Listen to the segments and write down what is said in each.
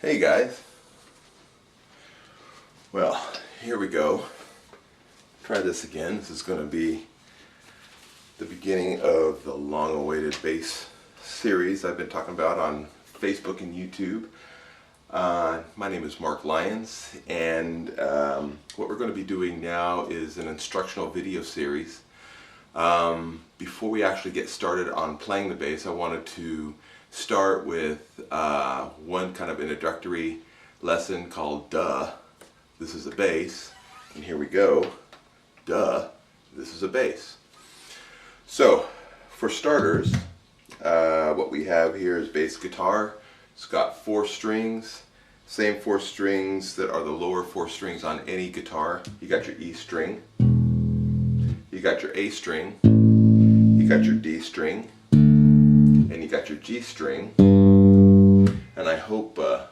Hey guys, well, here we go. Try this again. This is going to be the beginning of the long-awaited bass series I've been talking about on Facebook and YouTube. My name is Mark Lyons, and what we're going to be doing now is an instructional video series. Before we actually get started on playing the bass, I wanted to start with one kind of introductory lesson called Duh, This is a Bass, and here we go. Duh, This is a Bass. So, for starters, what we have here is bass guitar. It's got 4 strings, same 4 strings that are the lower 4 strings on any guitar. You got your E string, you got your A string, you got your D string, and you got your G string. And I hope the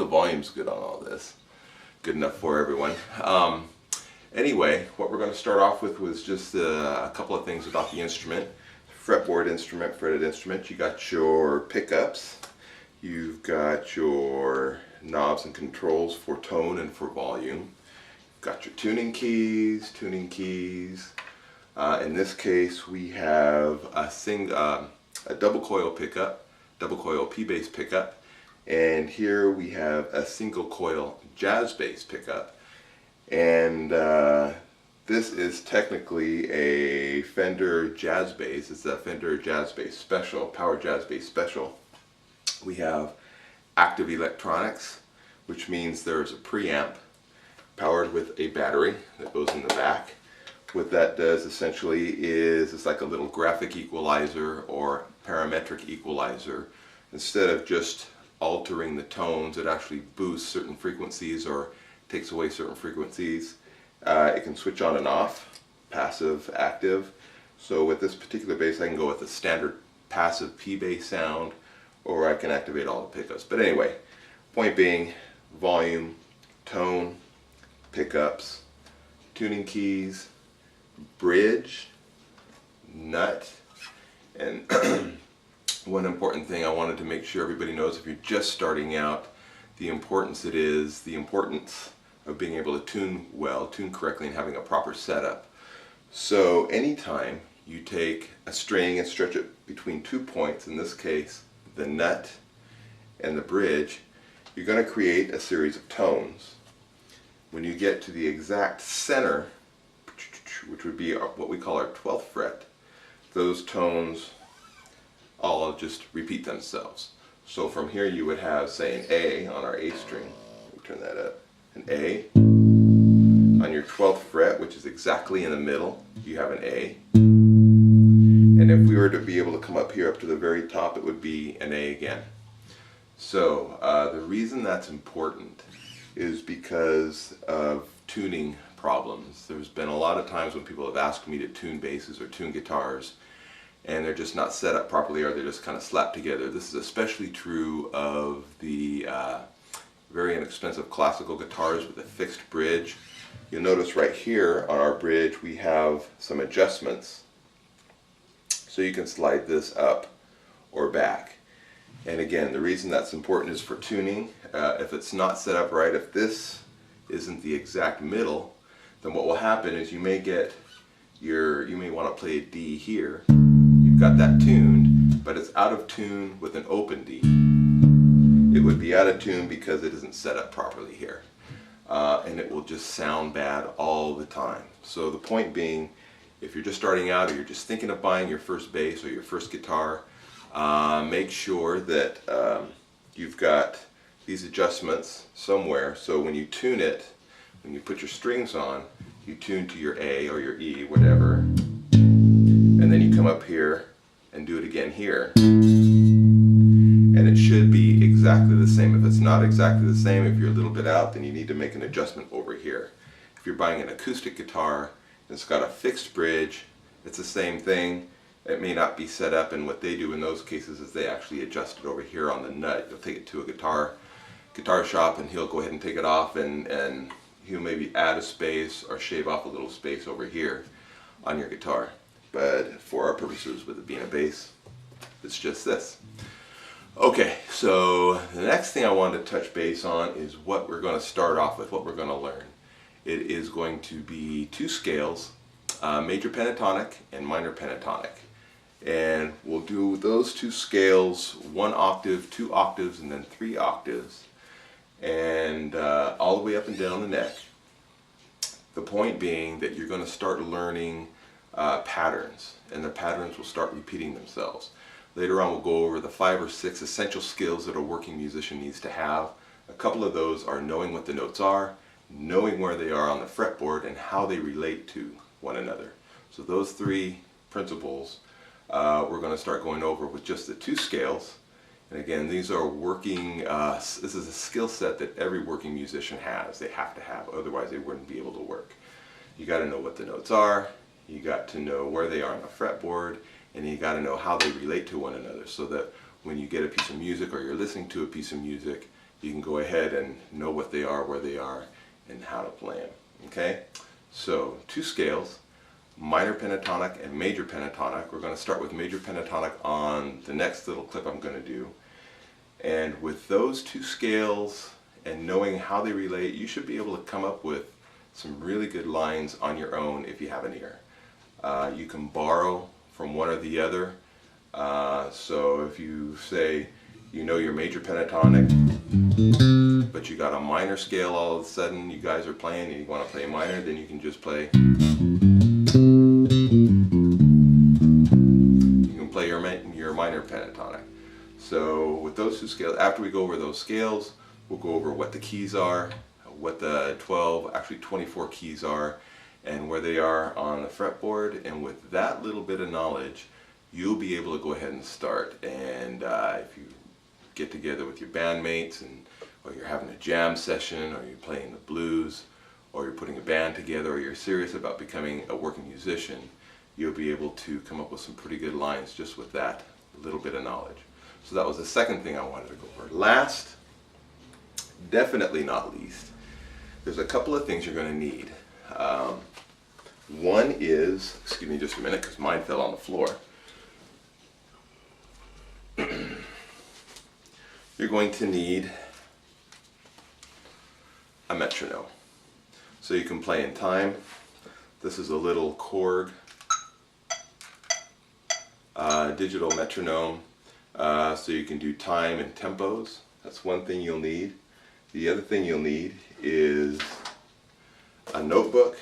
volume's good on all this. Good enough for everyone. Anyway, what we're going to start off with was just a couple of things about the instrument. Fretboard instrument, fretted instrument. You got your pickups. You've got your knobs and controls for tone and for volume. You've got your tuning keys. In this case, we have a double coil pickup, double coil P-bass pickup, and here we have a single coil jazz bass pickup. And this is technically a Fender Jazz Bass. It's a Fender Jazz Bass Special, Power Jazz Bass Special. We have active electronics, which means there's a preamp powered with a battery that goes in the back. What that does essentially is it's like a little graphic equalizer or parametric equalizer. Instead of just altering the tones, it actually boosts certain frequencies or takes away certain frequencies. It can switch on and off, passive, active. So with this particular bass, I can go with a standard passive P-bass sound, or I can activate all the pickups. But anyway, point being, volume, tone, pickups, tuning keys, bridge, nut, and one important thing I wanted to make sure everybody knows, if you're just starting out, the importance of being able to tune well, tune correctly, and having a proper setup. So anytime you take a string and stretch it between 2 points, in this case the nut and the bridge, you're going to create a series of tones. When you get to the exact center, which would be what we call our 12th fret, those tones all just repeat themselves. So from here you would have, say, an A on our A string. Let me turn that up. An A. On your 12th fret, which is exactly in the middle, you have an A. And if we were to be able to come up here up to the very top, it would be an A again. So the reason that's important is because of tuning problems. There's been a lot of times when people have asked me to tune basses or tune guitars, and they're just not set up properly, or they're just kind of slapped together. This is especially true of the very inexpensive classical guitars with a fixed bridge. You'll notice right here on our bridge we have some adjustments, so you can slide this up or back. And again, the reason that's important is for tuning. If it's not set up right, if this isn't the exact middle, then what will happen is you may want to play a D here. You've got that tuned, but it's out of tune with an open D. It would be out of tune because it isn't set up properly here. And it will just sound bad all the time. So the point being, if you're just starting out or you're just thinking of buying your first bass or your first guitar, make sure that you've got these adjustments somewhere, so when you tune it, when you put your strings on, you tune to your A or your E, whatever, and then you come up here and do it again here, and it should be exactly the same. If it's not exactly the same, if you're a little bit out, then you need to make an adjustment over here. If you're buying an acoustic guitar and it's got a fixed bridge, it's the same thing. It may not be set up, and what they do in those cases is they actually adjust it over here on the nut. You'll take it to a guitar shop, and he'll go ahead and take it off, and he'll maybe add a space or shave off a little space over here on your guitar. But for our purposes, with it being a bass, it's just this. Okay, so the next thing I wanted to touch base on is what we're going to start off with, what we're going to learn. It is going to be two scales, major pentatonic and minor pentatonic. And we'll do those two scales, 1 octave, 2 octaves, and then 3 octaves, and all the way up and down the neck. The point being that you're going to start learning patterns, and the patterns will start repeating themselves. Later on we'll go over the 5 or 6 essential skills that a working musician needs to have. A couple of those are knowing what the notes are, knowing where they are on the fretboard, and how they relate to one another. So those 3 principles we're going to start going over with just the 2 scales. And again, these are working, this is a skill set that every working musician has. They have to have, otherwise they wouldn't be able to work. You got to know what the notes are, you got to know where they are on the fretboard, and you got to know how they relate to one another, so that when you get a piece of music or you're listening to a piece of music, you can go ahead and know what they are, where they are, and how to play them. Okay? So 2 scales, minor pentatonic and major pentatonic. We're going to start with major pentatonic on the next little clip I'm going to do. And with those 2 scales and knowing how they relate, you should be able to come up with some really good lines on your own if you have an ear. You can borrow from one or the other. So if you say you know your major pentatonic, but you got a minor scale all of a sudden, you guys are playing and you want to play minor, then you can just play. You can play your minor pentatonic. So with those 2 scales, after we go over those scales, we'll go over what the keys are, what the 24 keys are, and where they are on the fretboard. And with that little bit of knowledge, you'll be able to go ahead and start. And if you get together with your bandmates, or you're having a jam session, or you're playing the blues, or you're putting a band together, or you're serious about becoming a working musician, you'll be able to come up with some pretty good lines just with that little bit of knowledge. So that was the second thing I wanted to go over. Last, definitely not least, there's a couple of things you're going to need. One is, excuse me just a minute because mine fell on the floor. You're going to need a metronome. So you can play in time. This is a little Korg digital metronome. So you can do time and tempos. That's one thing you'll need. The other thing you'll need is a notebook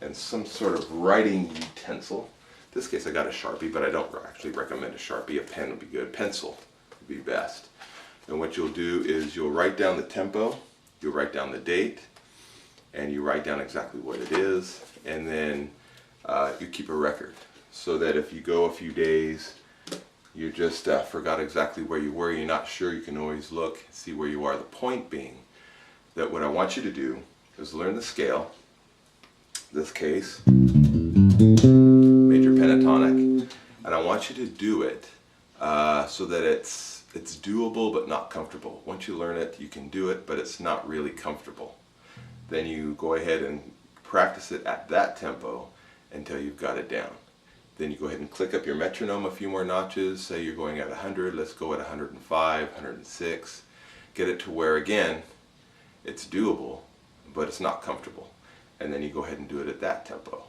and some sort of writing utensil. In this case I got a Sharpie, but I don't actually recommend a Sharpie. A pen would be good. Pencil would be best. And what you'll do is you'll write down the tempo, you'll write down the date, and you write down exactly what it is, and then you keep a record, so that if you go a few days, you just forgot exactly where you were, you're not sure, you can always look, see where you are. The point being that what I want you to do is learn the scale, this case, major pentatonic, and I want you to do it so that it's doable but not comfortable. Once you learn it, you can do it, but it's not really comfortable. Then you go ahead and practice it at that tempo until you've got it down. Then you go ahead and click up your metronome a few more notches. Say you're going at 100, let's go at 105, 106. Get it to where, again, it's doable, but it's not comfortable. And then you go ahead and do it at that tempo.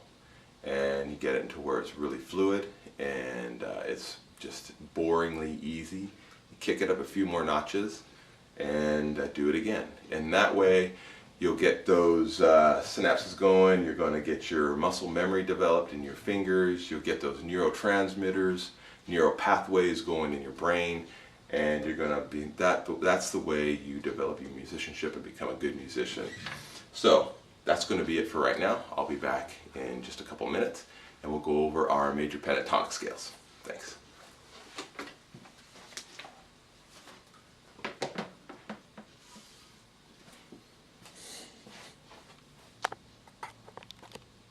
And you get it into where it's really fluid and it's just boringly easy. You kick it up a few more notches and do it again. And that way you'll get those synapses going, you're going to get your muscle memory developed in your fingers, you'll get those neurotransmitters, neural pathways going in your brain, and you're going to be, that's the way you develop your musicianship and become a good musician. So that's going to be it for right now. I'll be back in just a couple minutes and we'll go over our major pentatonic scales. Thanks.